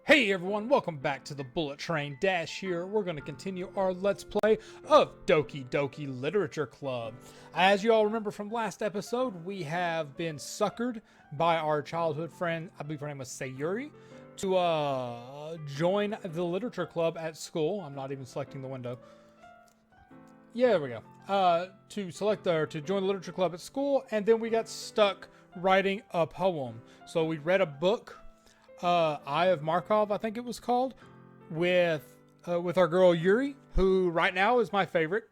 Hey everyone, welcome back to the Bullet Train Dash here. We're going to continue our Let's Play of Doki Doki Literature Club. As you all remember from last episode, we have been suckered by our childhood friend, I believe her name was Sayuri, to join the literature club at school. I'm not even selecting the window. Yeah, there we go. To join the literature club at school, and then we got stuck writing a poem. So we read a book, Eye of Markov, I think it was called, with our girl Yuri, who right now is my favorite,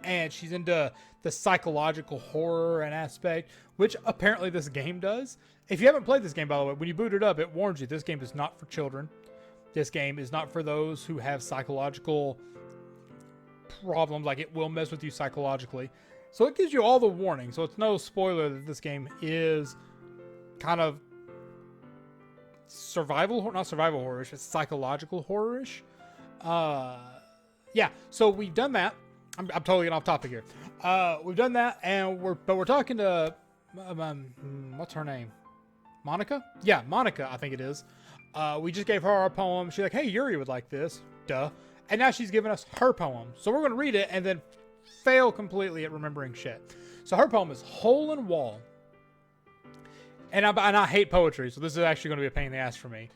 and she's into the psychological horror and aspect, which apparently this game does. If you haven't played this game, by the way, when you boot it up, it warns you this game is not for children. This game is not for those who have psychological problems, like it will mess with you psychologically. So it gives you all the warning, so it's no spoiler that this game is kind of not survival horror-ish, it's psychological horror-ish. Yeah, so we've done that. I'm totally getting off topic here. We've done that, and we're talking to what's her name? Monica? Yeah, Monica, I think it is. We just gave her our poem. She's like, hey, Yuri would like this. Duh. And now she's giving us her poem. So we're going to read it and then fail completely at remembering shit. So her poem is Hole in Wall. And I hate poetry, so this is actually going to be a pain in the ass for me.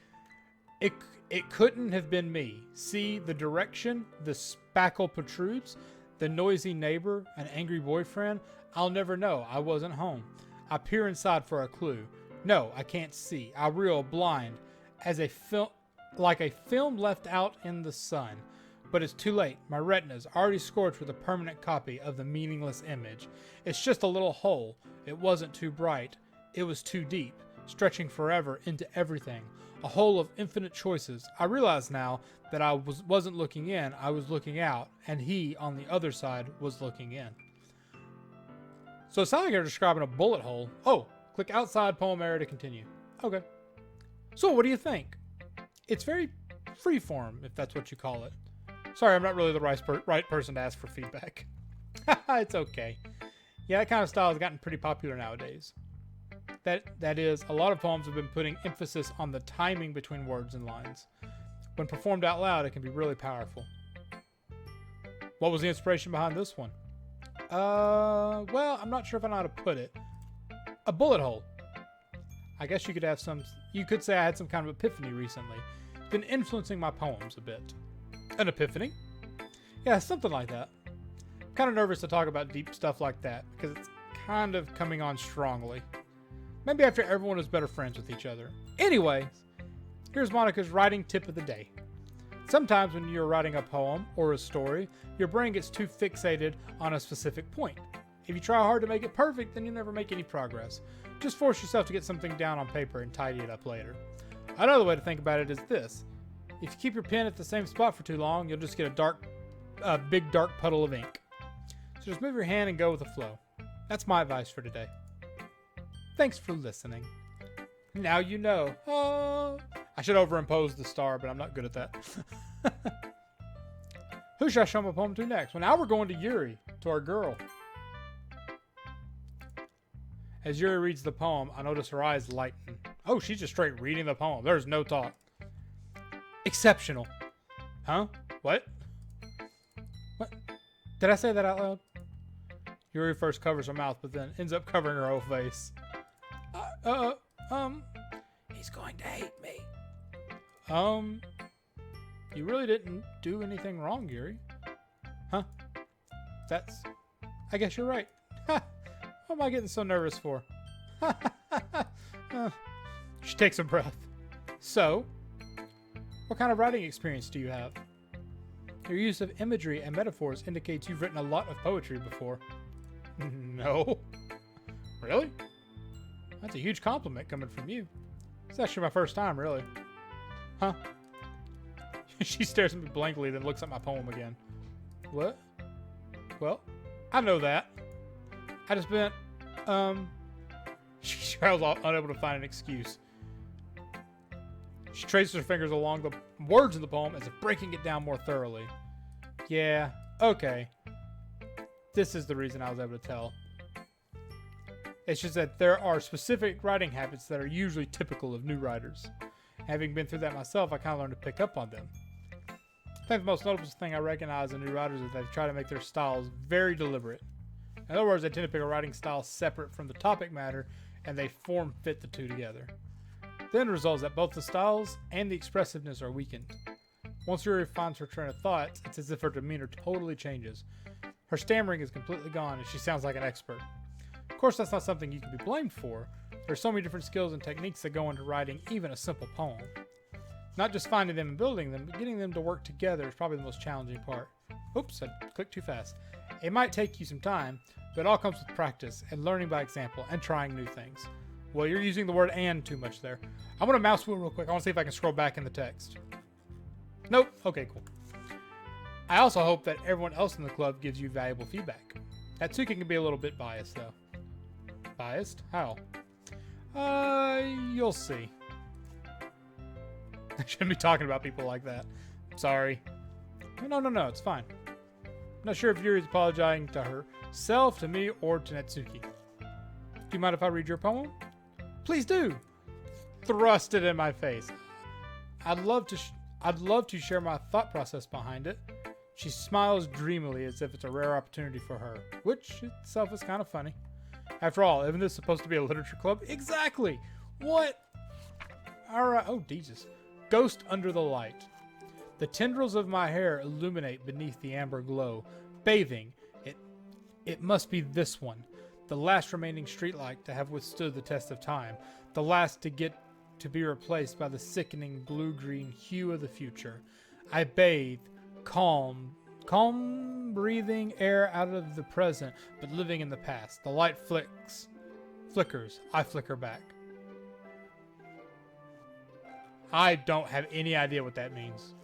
It couldn't have been me. See the direction the spackle protrudes, the noisy neighbor, an angry boyfriend. I'll never know. I wasn't home. I peer inside for a clue. No, I can't see. I reel blind as like a film left out in the sun. But it's too late. My retina's already scorched with a permanent copy of the meaningless image. It's just a little hole. It wasn't too bright. It was too deep, stretching forever into everything. A hole of infinite choices. I realize now that I wasn't looking in, I was looking out, and he, on the other side, was looking in. So it sounds like you're describing a bullet hole. Oh, click outside poem area to continue. Okay. So what do you think? It's very freeform, if that's what you call it. Sorry, I'm not really the right person to ask for feedback. It's okay. Yeah, that kind of style has gotten pretty popular nowadays. That is, a lot of poems have been putting emphasis on the timing between words and lines. When performed out loud, it can be really powerful. What was the inspiration behind this one? Well, I'm not sure if I know how to put it. A bullet hole. I guess you could say I had some kind of epiphany recently. It's been influencing my poems a bit. An epiphany? Yeah, something like that. I'm kind of nervous to talk about deep stuff like that because it's kind of coming on strongly. Maybe after everyone is better friends with each other. Anyways, here's Monica's writing tip of the day. Sometimes when you're writing a poem or a story, your brain gets too fixated on a specific point. If you try hard to make it perfect, then you'll never make any progress. Just force yourself to get something down on paper and tidy it up later. Another way to think about it is this. If you keep your pen at the same spot for too long, you'll just get a big dark puddle of ink. So just move your hand and go with the flow. That's my advice for today. Thanks for listening. Now you know. I should overimpose the star, but I'm not good at that. Who should I show my poem to next? Well, now we're going to Yuri, to our girl. As Yuri reads the poem, I notice her eyes lighten. Oh, she's just straight reading the poem. There's no talk. Exceptional. Huh? What? What? Did I say that out loud? Yuri first covers her mouth, but then ends up covering her whole face. He's going to hate me. You really didn't do anything wrong, Yuri. Huh? I guess you're right. What am I getting so nervous for? She takes a breath. So, what kind of writing experience do you have? Your use of imagery and metaphors indicates you've written a lot of poetry before. No. Really? That's a huge compliment coming from you. It's actually my first time, really. Huh? She stares at me blankly, then looks at my poem again. What? Well, I know that. I just meant, she trails off, unable to find an excuse. She traces her fingers along the words in the poem as if breaking it down more thoroughly. Yeah, okay. This is the reason I was able to tell. It's just that there are specific writing habits that are usually typical of new writers. Having been through that myself, I kind of learned to pick up on them. I think the most notable thing I recognize in new writers is that they try to make their styles very deliberate. In other words, they tend to pick a writing style separate from the topic matter, and they form fit the two together. The end result is that both the styles and the expressiveness are weakened. Once Yuri finds her train of thought, it's as if her demeanor totally changes. Her stammering is completely gone, and she sounds like an expert. Of course, that's not something you can be blamed for. There's so many different skills and techniques that go into writing even a simple poem. Not just finding them and building them, but getting them to work together is probably the most challenging part. Oops, I clicked too fast. It might take you some time, but it all comes with practice and learning by example and trying new things. Well, you're using the word "and" too much there. I'm going to mouse wheel real quick. I want to see if I can scroll back in the text. Nope. Okay, cool. I also hope that everyone else in the club gives you valuable feedback. Natsuki can be a little bit biased, though. Biased? How? You'll see. I shouldn't be talking about people like that. Sorry. No, it's fine. I'm not sure if Yuri's apologizing to herself, to me, or to Natsuki. Do you mind if I read your poem? Please do! Thrust it in my face. I'd love to share my thought process behind it. She smiles dreamily as if it's a rare opportunity for her, which itself is kind of funny. After all, isn't this supposed to be a literature club? Exactly! What? Alright, oh Jesus. Ghost under the light. The tendrils of my hair illuminate beneath the amber glow. Bathing. It must be this one. The last remaining streetlight to have withstood the test of time. The last to get to be replaced by the sickening blue-green hue of the future. I bathe, calm breathing air out of the present, but living in the past. The light flickers. I flicker back. I don't have any idea what that means.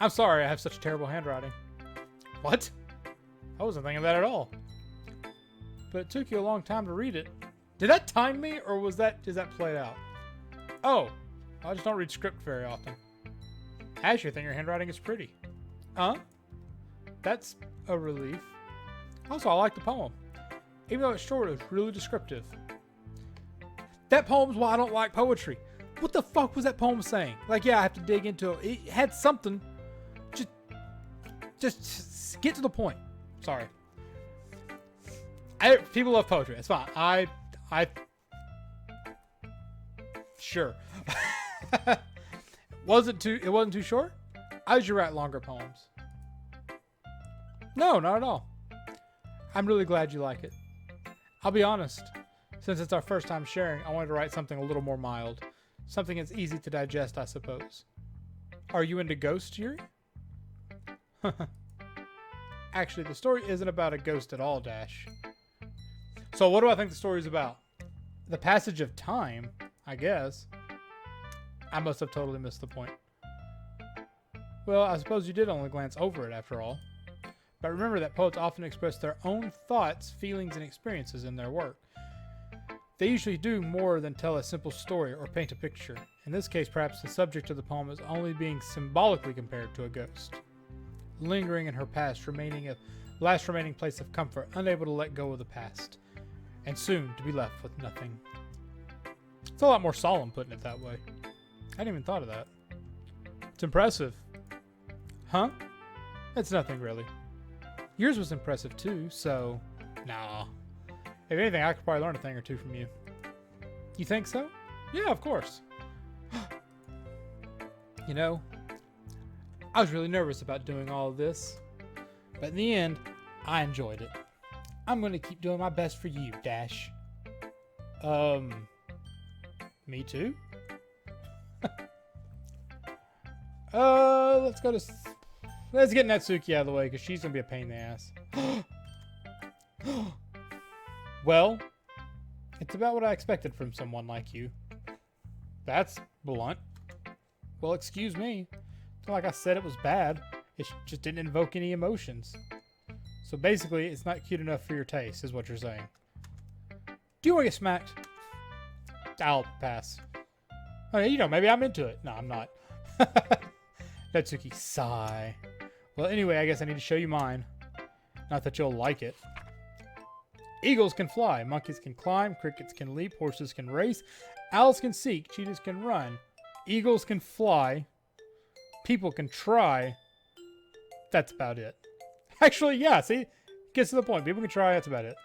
I'm sorry I have such terrible handwriting. What? I wasn't thinking that at all. But it took you a long time to read it. Did that time me, or is that played out? Oh, I just don't read script very often. I actually think your handwriting is pretty. Huh? That's a relief. Also, I like the poem. Even though it's short, it's really descriptive. That poem's why I don't like poetry. What the fuck was that poem saying? Like, yeah, I have to dig into it. It had something. Just get to the point. Sorry. People love poetry. It's fine. Sure. It wasn't too short? I usually write longer poems. No, not at all. I'm really glad you like it. I'll be honest. Since it's our first time sharing, I wanted to write something a little more mild. Something that's easy to digest, I suppose. Are you into ghosts, Yuri? Actually, the story isn't about a ghost at all, Dash. So what do I think the story's about? The passage of time, I guess. I must have totally missed the point. Well, I suppose you did only glance over it after all. But remember that poets often express their own thoughts, feelings, and experiences in their work. They usually do more than tell a simple story or paint a picture. In this case, perhaps the subject of the poem is only being symbolically compared to a ghost. Lingering in her past, remaining a last remaining place of comfort, unable to let go of the past, and soon to be left with nothing. It's a lot more solemn putting it that way. I hadn't even thought of that. It's impressive. Huh? It's nothing really. Yours was impressive too, so nah. If anything, I could probably learn a thing or two from you. You think so? Yeah, of course. You know, I was really nervous about doing all of this, but in the end, I enjoyed it. I'm going to keep doing my best for you, Dash. Me too? Let's get Natsuki out of the way, because she's going to be a pain in the ass. Well, it's about what I expected from someone like you. That's blunt. Well, excuse me. It's not like I said it was bad. It just didn't invoke any emotions. So basically, it's not cute enough for your taste, is what you're saying. Do you want to get smacked? I'll pass. I mean, you know, maybe I'm into it. No, I'm not. Natsuki, sigh. Well, anyway, I guess I need to show you mine. Not that you'll like it. Eagles can fly, monkeys can climb, crickets can leap, horses can race, owls can seek, cheetahs can run, eagles can fly, people can try. That's about it. Actually, yeah, see? Gets to the point. People can try, that's about it.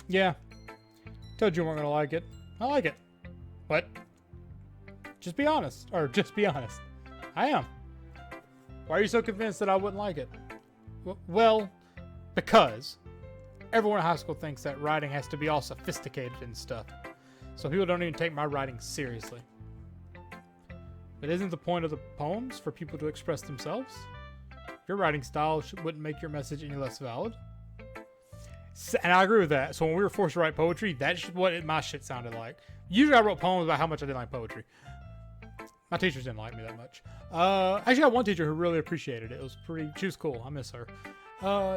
Yeah. Told you weren't going to like it. I like it. But just be honest. Or just be honest. I am. Why are you so convinced that I wouldn't like it? Well, because everyone in high school thinks that writing has to be all sophisticated and stuff. So people don't even take my writing seriously. But isn't the point of the poems for people to express themselves? Your writing style wouldn't make your message any less valid. And I agree with that. So when we were forced to write poetry, that's what my shit sounded like. Usually I wrote poems about how much I didn't like poetry. My teachers didn't like me that much. Actually, I had one teacher who really appreciated it. It was pretty. She was cool. I miss her.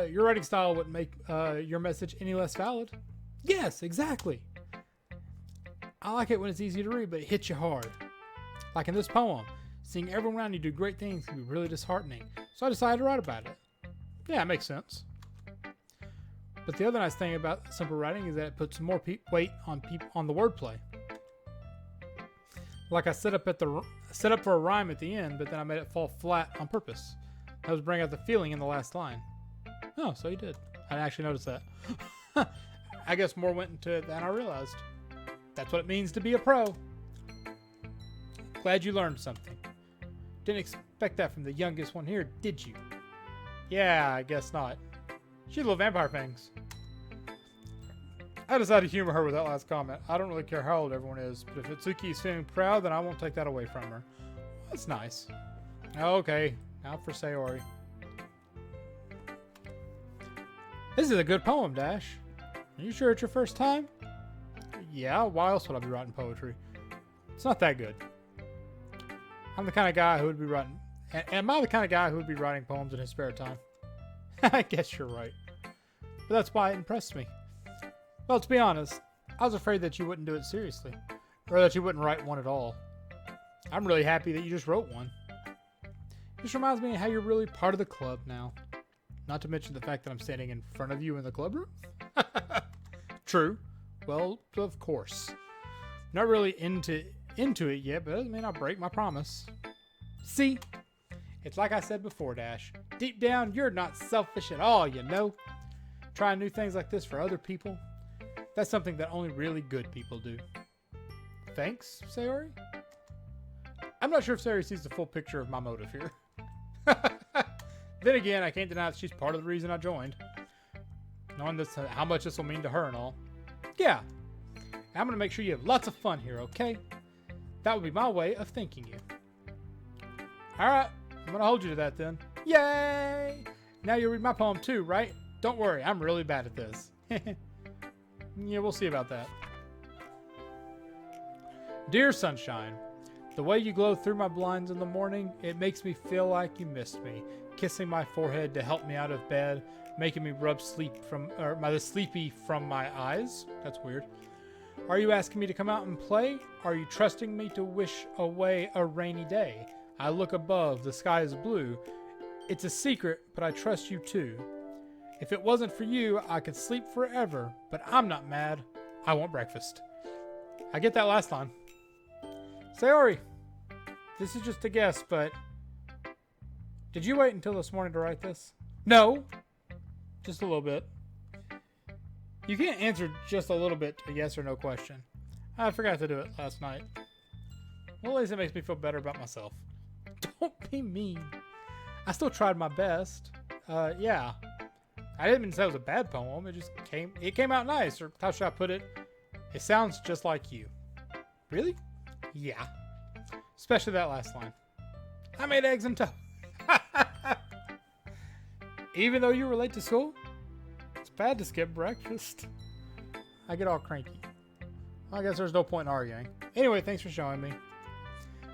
Your writing style wouldn't make your message any less valid. Yes, exactly. I like it when it's easy to read, but it hits you hard. Like in this poem, seeing everyone around you do great things can be really disheartening. So I decided to write about it. Yeah, it makes sense. But the other nice thing about simple writing is that it puts more weight on the wordplay. Like I set up for a rhyme at the end, but then I made it fall flat on purpose. That was bring out the feeling in the last line. Oh, so you did. I didn't actually notice that. I guess more went into it than I realized. That's what it means to be a pro. Glad you learned something. Didn't expect that from the youngest one here, did you? Yeah, I guess not. She little vampire things. I decided to humor her with that last comment. I don't really care how old everyone is, but if Itsuki is feeling proud, then I won't take that away from her. That's nice. Okay, now for Sayori. This is a good poem, Dash. Are you sure it's your first time? Yeah, why else would I be writing poetry? It's not that good. I'm the kind of guy who would be writing... Am I the kind of guy who would be writing poems in his spare time? I guess you're right. But that's why it impressed me. Well, to be honest, I was afraid that you wouldn't do it seriously. Or that you wouldn't write one at all. I'm really happy that you just wrote one. It just reminds me of how you're really part of the club now. Not to mention the fact that I'm standing in front of you in the club room. True. Well, of course. Not really into it yet, but it doesn't mean I'll break my promise. See? It's like I said before, Dash. Deep down, you're not selfish at all, you know? Trying new things like this for other people, that's something that only really good people do. Thanks, Sayori? I'm not sure if Sayori sees the full picture of my motive here. Then again, I can't deny that she's part of the reason I joined. Knowing this, how much this will mean to her and all. Yeah. I'm going to make sure you have lots of fun here, okay? That would be my way of thanking you. Alright, I'm going to hold you to that then. Yay! Now you'll read my poem too, right? Don't worry, I'm really bad at this. Yeah, we'll see about that. Dear Sunshine, the way you glow through my blinds in the morning, it makes me feel like you missed me. Kissing my forehead to help me out of bed, making me rub the sleepy from my eyes. That's weird. Are you asking me to come out and play? Are you trusting me to wish away a rainy day? I look above, the sky is blue. It's a secret, but I trust you too. If it wasn't for you, I could sleep forever, but I'm not mad. I want breakfast. I get that last line. Sayori, this is just a guess, but did you wait until this morning to write this? No, just a little bit. You can't answer just a little bit to a yes or no question. I forgot to do it last night. Well, at least it makes me feel better about myself. Don't be mean. I still tried my best. Yeah. I didn't mean to say it was a bad poem. It came out nice. Or how should I put it? It sounds just like you. Really? Yeah. Especially that last line. I made eggs and toast. Even though you were late to school? It's bad to skip breakfast. I get all cranky. I guess there's no point in arguing. Anyway, thanks for showing me.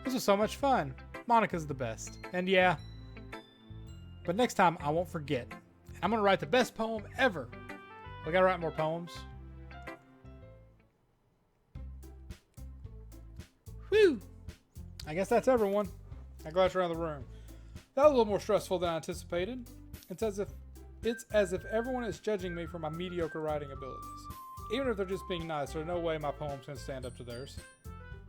This was so much fun. Monica's the best. And yeah. But next time, I won't forget. I'm going to write the best poem ever. We got to write more poems. Whew. I guess that's everyone. I glanced around the room. That was a little more stressful than I anticipated. It's as if It's as if everyone is judging me for my mediocre writing abilities. Even if they're just being nice, there's no way my poems can stand up to theirs.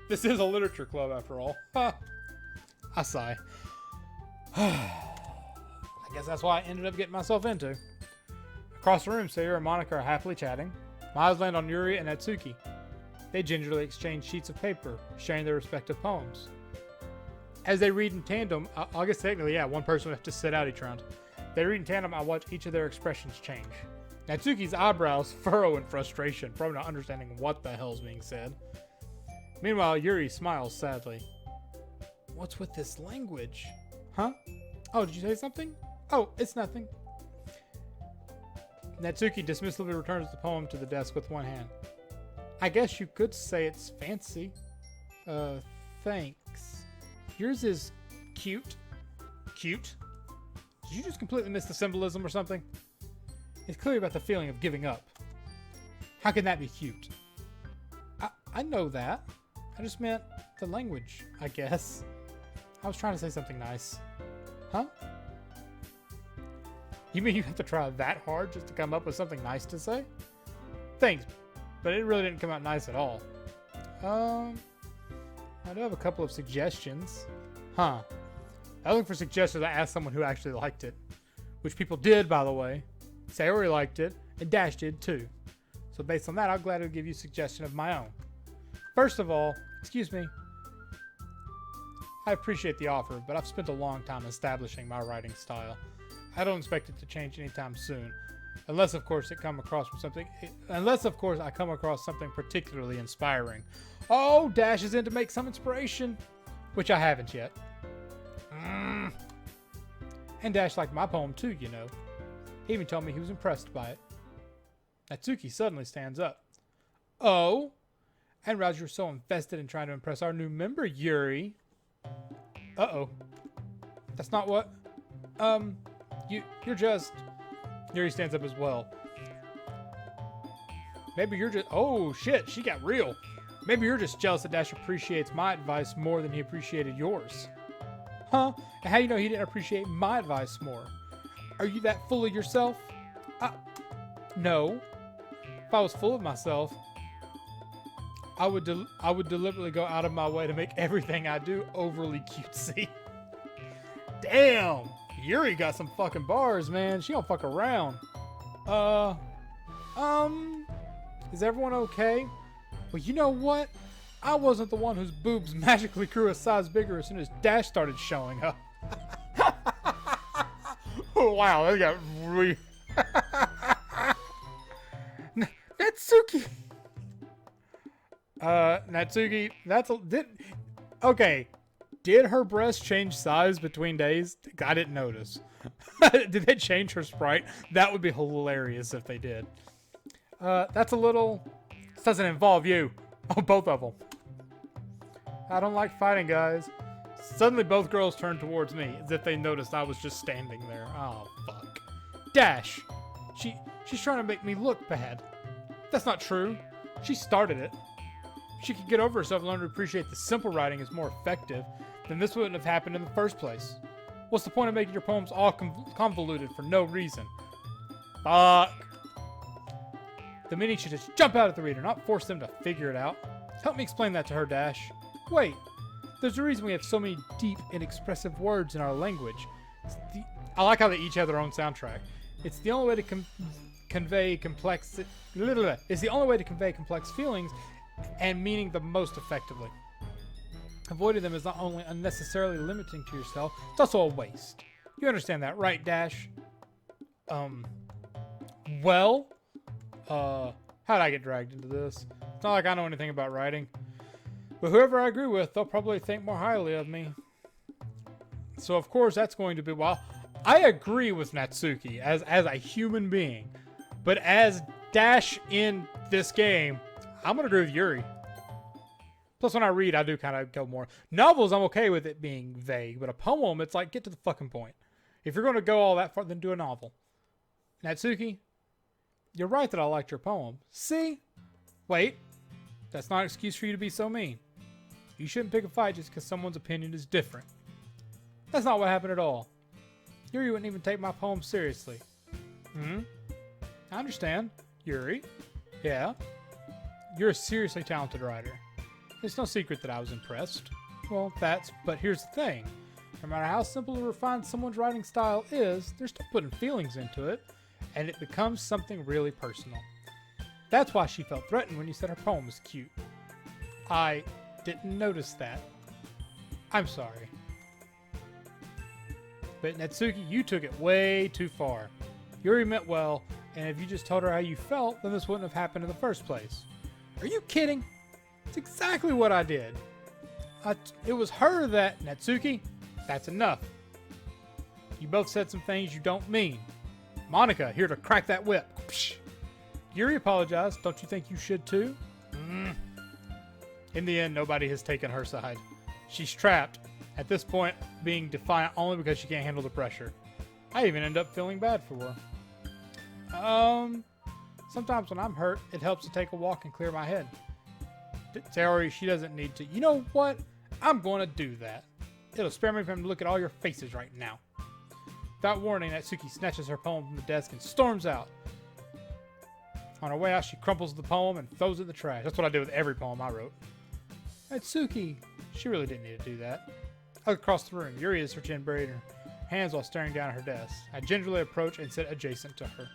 This is a literature club, after all. I sigh. I guess that's why I ended up getting myself into. Across the room, Sayori and Monica are happily chatting. My eyes land on Yuri and Natsuki. They gingerly exchange sheets of paper, sharing their respective poems. As they read in tandem, I guess technically, yeah, one person would have to sit out each round. They read in tandem, I watch each of their expressions change. Natsuki's eyebrows furrow in frustration, probably not understanding what the hell's being said. Meanwhile, Yuri smiles sadly. What's with this language? Huh? Oh, did you say something? Oh, it's nothing. Natsuki dismissively returns the poem to the desk with one hand. I guess you could say it's fancy. Thanks. Yours is cute. Cute? Did you just completely miss the symbolism or something? It's clearly about the feeling of giving up. How can that be cute? I know that. I just meant the language, I guess. I was trying to say something nice. Huh? You mean you have to try that hard just to come up with something nice to say? Thanks, but it really didn't come out nice at all. I do have a couple of suggestions. Huh. I was looking for suggestions. I asked someone who actually liked it. Which people did, by the way. Sayori liked it, and Dash did too. So based on that, I'll gladly give you a suggestion of my own. First of all, excuse me. I appreciate the offer, but I've spent a long time establishing my writing style. I don't expect it to change anytime soon. Unless, of course, I come across something particularly inspiring. Oh, Dash is in to make some inspiration. Which I haven't yet. And Dash liked my poem too, you know. He even told me he was impressed by it. Natsuki suddenly stands up. Oh? I didn't realize you were so invested in trying to impress our new member, Yuri. Uh-oh. That's not what... You're just... Yuri stands up as well. Maybe you're just... Oh, shit. She got real. Maybe you're just jealous that Dash appreciates my advice more than he appreciated yours. Huh? And how do you know he didn't appreciate my advice more? Are you that full of yourself? No. If I was full of myself, I would deliberately go out of my way to make everything I do overly cutesy. Damn! Yuri got some fucking bars, man. She don't fuck around. Is everyone okay? Well, you know what? I wasn't the one whose boobs magically grew a size bigger as soon as Dash started showing up. Oh, wow, that got really... Natsuki! Natsuki, okay. Did her breasts change size between days? I didn't notice. Did they change her sprite? That would be hilarious if they did. That's a little... This doesn't involve you. Oh, both of them. I don't like fighting, guys. Suddenly, both girls turned towards me, as if they noticed I was just standing there. Oh, fuck. Dash! She's trying to make me look bad. That's not true. She started it. If she could get over herself and learn to appreciate the simple writing is more effective, then this wouldn't have happened in the first place. What's the point of making your poems all convoluted for no reason? Fuck. The meaning should just jump out at the reader, not force them to figure it out. Help me explain that to her, Dash. Wait. There's a reason we have so many deep and expressive words in our language. I like how they each have their own soundtrack. It's the only way to convey complex... It's the only way to convey complex feelings and meaning the most effectively. Avoiding them is not only unnecessarily limiting to yourself, it's also a waste. You understand that, right, Dash? Well? How'd I get dragged into this? It's not like I know anything about writing. But whoever I agree with, they'll probably think more highly of me. So, of course, that's going to be... Well, I agree with Natsuki as a human being. But as Dash in this game, I'm going to agree with Yuri. Plus, when I read, I do kind of go more. Novels, I'm okay with it being vague. But a poem, it's like, get to the fucking point. If you're going to go all that far, then do a novel. Natsuki, you're right that I liked your poem. See? Wait. That's not an excuse for you to be so mean. You shouldn't pick a fight just because someone's opinion is different. That's not what happened at all. Yuri wouldn't even take my poem seriously. Hmm? I understand. Yuri? Yeah? You're a seriously talented writer. It's no secret that I was impressed. Well, but here's the thing. No matter how simple or refined someone's writing style is, they're still putting feelings into it, and it becomes something really personal. That's why she felt threatened when you said her poem was cute. I didn't notice that. I'm sorry. But Natsuki, you took it way too far. Yuri meant well, and if you just told her how you felt, then this wouldn't have happened in the first place. Are you kidding? It's exactly what I did. It was her that... Natsuki, that's enough. You both said some things you don't mean. Monica, here to crack that whip. Psh. Yuri apologized. Don't you think you should too? In the end, nobody has taken her side. She's trapped, at this point being defiant only because she can't handle the pressure. I even end up feeling bad for her. Sometimes when I'm hurt, it helps to take a walk and clear my head. Sayori, she doesn't need to. You know what? I'm going to do that. It'll spare me from to look at all your faces right now. Without warning, Natsuki snatches her poem from the desk and storms out. On her way out, she crumples the poem and throws it in the trash. That's what I do with every poem I wrote. Natsuki, she really didn't need to do that. I look across the room. Yuri has her chin buried in her hands while staring down at her desk. I gingerly approach and sit adjacent to her.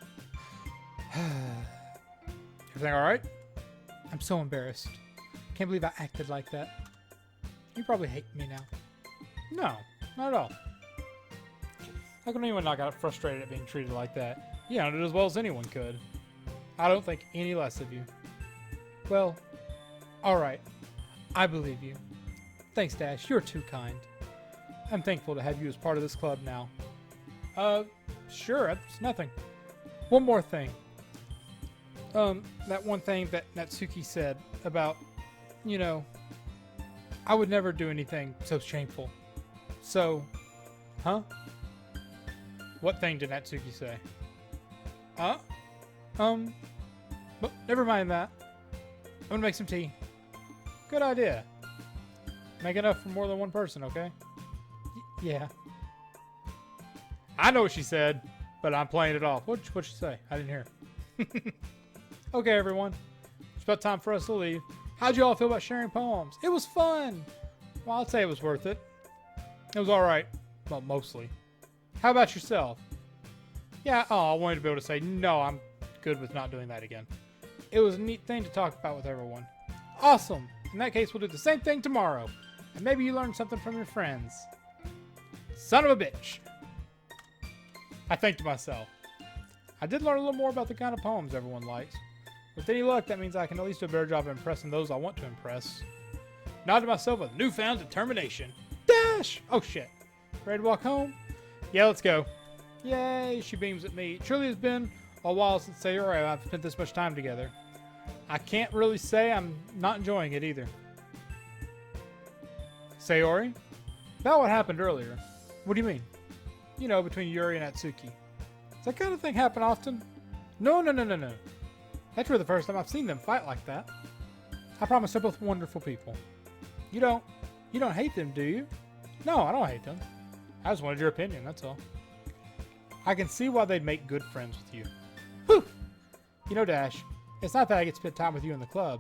Everything all right? I'm so embarrassed. Can't believe I acted like that. You probably hate me now. No, not at all. How can anyone not get frustrated at being treated like that? You handled it as well as anyone could. I don't think any less of you. Well, alright. I believe you. Thanks, Dash. You're too kind. I'm thankful to have you as part of this club now. Sure, it's nothing. One more thing. That one thing that Natsuki said about, you know, I would never do anything so shameful. So, huh? What thing did Natsuki say? But never mind that. I'm gonna make some tea. Good idea. Make enough for more than one person, okay? Yeah. I know what she said, but I'm playing it off. What'd she say? I didn't hear. Okay, everyone. It's about time for us to leave. How'd you all feel about sharing poems? It was fun. Well, I'd say it was worth it. It was alright. Well, mostly. How about yourself? Yeah, I wanted to be able to say, no, I'm good with not doing that again. It was a neat thing to talk about with everyone. Awesome. In that case, we'll do the same thing tomorrow. And maybe you learned something from your friends. Son of a bitch. I think to myself. I did learn a little more about the kind of poems everyone likes. With any luck, that means I can at least do a better job of impressing those I want to impress. Nodded to myself with newfound determination. Dash! Oh shit. Ready to walk home? Yeah, let's go. Yay, she beams at me. It truly has been a while since Sayori and I've spent this much time together. I can't really say I'm not enjoying it either. Sayori? About what happened earlier. What do you mean? You know, between Yuri and Natsuki. Does that kind of thing happen often? No. That's really the first time I've seen them fight like that. I promise they're both wonderful people. You don't hate them, do you? No, I don't hate them. I just wanted your opinion, that's all. I can see why they'd make good friends with you. Whew! You know, Dash, it's not that I get to spend time with you in the club,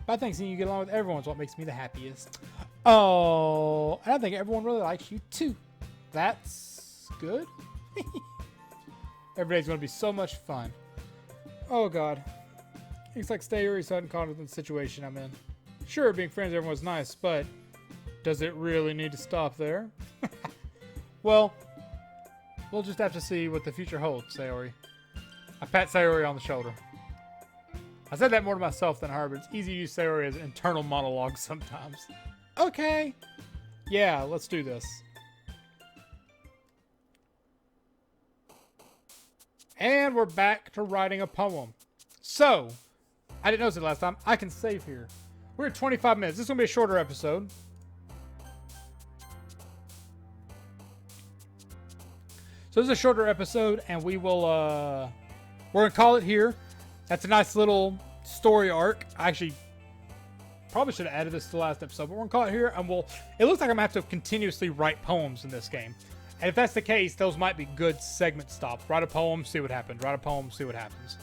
but I think seeing you get along with everyone is what makes me the happiest. Oh, and I think everyone really likes you too. That's good. Every day's going to be so much fun. Oh god. Looks like Sayori's sudden caught in the situation I'm in. Sure, being friends with everyone's nice, but does it really need to stop there? Well, we'll just have to see what the future holds, Sayori. I pat Sayori on the shoulder. I said that more to myself than her, but it's easy to use Sayori as an internal monologue sometimes. Okay. Yeah, let's do this. And we're back to writing a poem. So, I didn't notice it last time. I can save here. We're at 25 minutes. This is going to be a shorter episode. So this is a shorter episode, and we will, we're going to call it here. That's a nice little story arc. I actually probably should have added this to the last episode, but we're going to call it here, and it looks like I'm going to have to continuously write poems in this game. And if that's the case, those might be good segment stops. Write a poem, see what happens. Write a poem, see what happens.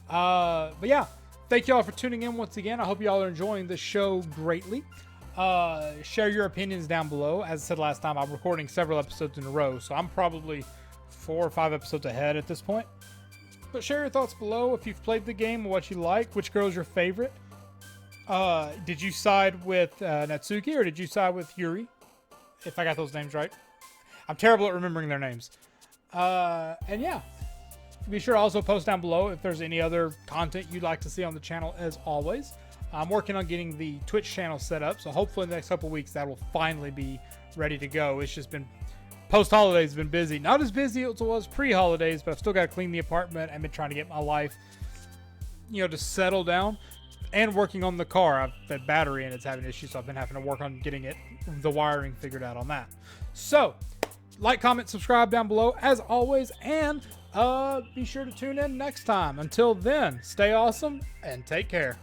But yeah, thank y'all for tuning in once again. I hope y'all are enjoying the show greatly. Share your opinions down below. As I said last time, I'm recording several episodes in a row, so I'm probably 4 or 5 episodes ahead at this point. But share your thoughts below if you've played the game, what you like, which girl's your favorite. Did you side with Natsuki or did you side with Yuri? If I got those names right. I'm terrible at remembering their names. And yeah, be sure to also post down below if there's any other content you'd like to see on the channel as always. I'm working on getting the Twitch channel set up, so hopefully in the next couple weeks that will finally be ready to go. It's just been, post-holidays been busy. Not as busy as it was pre-holidays, but I've still got to clean the apartment and been trying to get my life, to settle down. And working on the car. The battery and it's having issues, so I've been having to work on getting the wiring figured out on that. So, like, comment, subscribe down below as always, and be sure to tune in next time. Until then, stay awesome and take care.